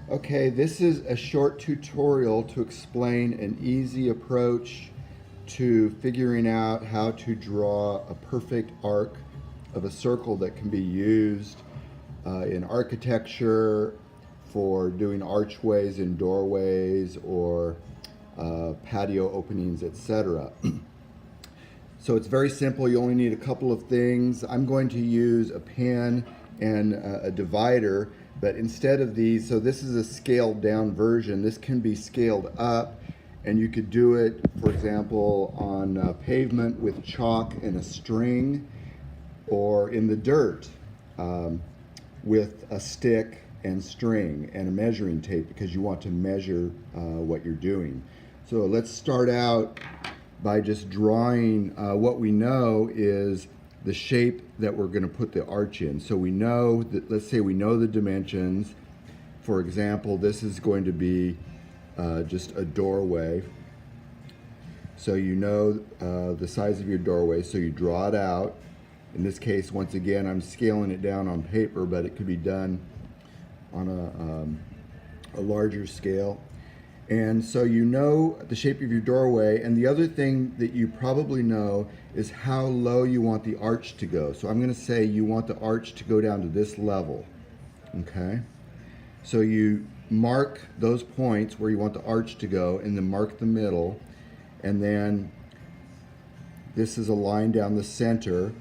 Okay, this is a short tutorial to explain an easy approach to figuring out how to draw a perfect arc of a circle that can be used in architecture for doing archways and doorways or patio openings, etc. So it's very simple. You only need a couple of things. I'm going to use a pen and a divider, but instead of these, so this is a scaled down version. This can be scaled up, and you could do it, for example, on pavement with chalk and a string, or in the dirt with a stick and string and a measuring tape, because you want to measure what you're doing. So let's start out by just drawing what we know is the shape that we're going to put the arch in. So we know that, let's say we know the dimensions. For example, this is going to be just a doorway. So you know the size of your doorway, so you draw it out. In this case, once again, I'm scaling it down on paper, but it could be done on a larger scale. And so you know the shape of your doorway, and the other thing that you probably know is how low you want the arch to go. So I'm going to say you want the arch to go down to this level, okay? So you mark those points where you want the arch to go, and then mark the middle, and then this is a line down the center,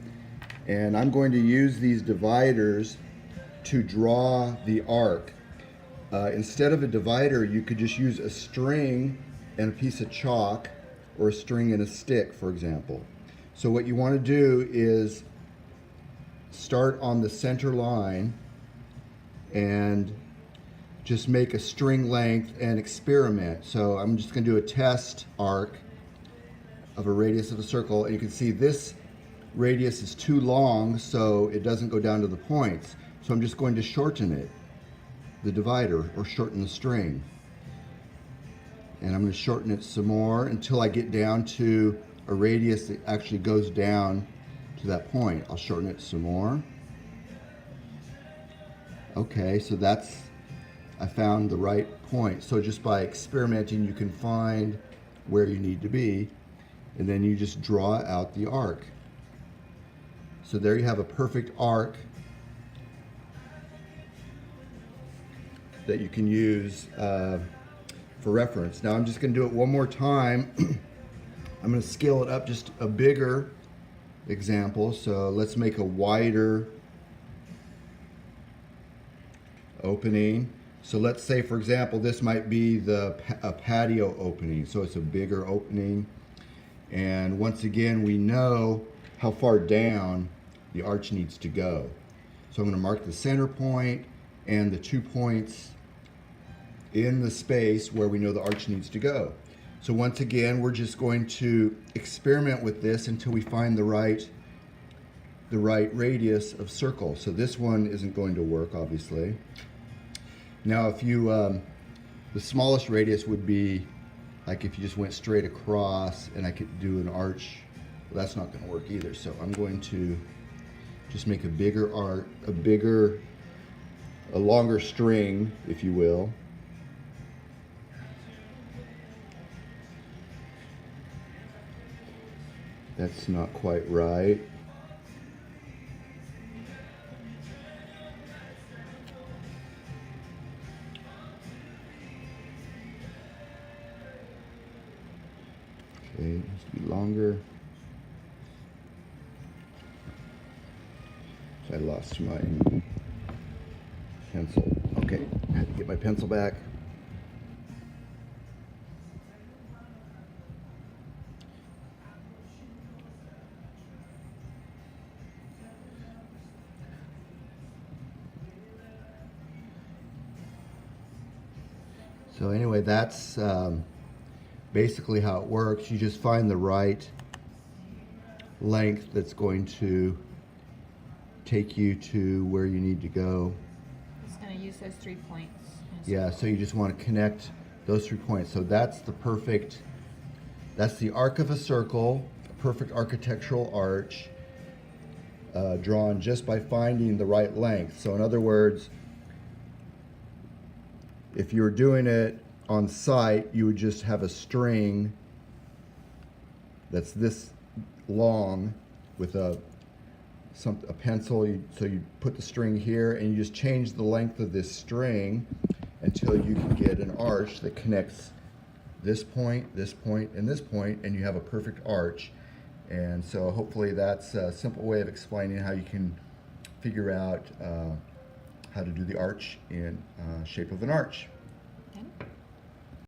and I'm going to use these dividers to draw the arc. Instead of a divider, you could just use a string and a piece of chalk, or a string and a stick, for example. So what you want to do is start on the center line and just make a string length and experiment. So I'm just going to do a test arc of a radius of a circle, and you can see this radius is too long, so it doesn't go down to the points. So I'm just going to shorten it, the divider, or shorten the string. And I'm going to shorten it some more until I get down to a radius that actually goes down to that point. I'll shorten it some more. Okay, so I found the right point. So just by experimenting, you can find where you need to be, and then you just draw out the arc. So there you have a perfect arc that you can use for reference. Now I'm just going to do it one more time. I'm going to scale it up just a bigger example. So let's make a wider opening. So let's say, for example, this might be a patio opening. So it's a bigger opening. And once again, we know how far down the arch needs to go. So I'm going to mark the center point and the 2 points in the space where we know the arch needs to go. So once again, we're just going to experiment with this until we find the right radius of circle. So this one isn't going to work, obviously. Now if you, the smallest radius would be like if you just went straight across and I could do an arch. Well, that's not going to work either. So I'm going to just make a bigger arc, a longer string, if you will. That's not quite right. Okay, it has to be longer. So I lost my pencil. Okay, I had to get my pencil back. So anyway, that's basically how it works. You just find the right length that's going to take you to where you need to go. Just going to use those 3 points. Yeah, so you just want to connect those 3 points. So that's the arc of a circle, a perfect architectural arch, drawn just by finding the right length. So in other words, If you were doing it on site, you would just have a string that's this long with a pencil. So you put the string here and you just change the length of this string until you can get an arch that connects this point, and this point, and you have a perfect arch. And so hopefully that's a simple way of explaining how you can figure out how to do the arch in shape of an arch.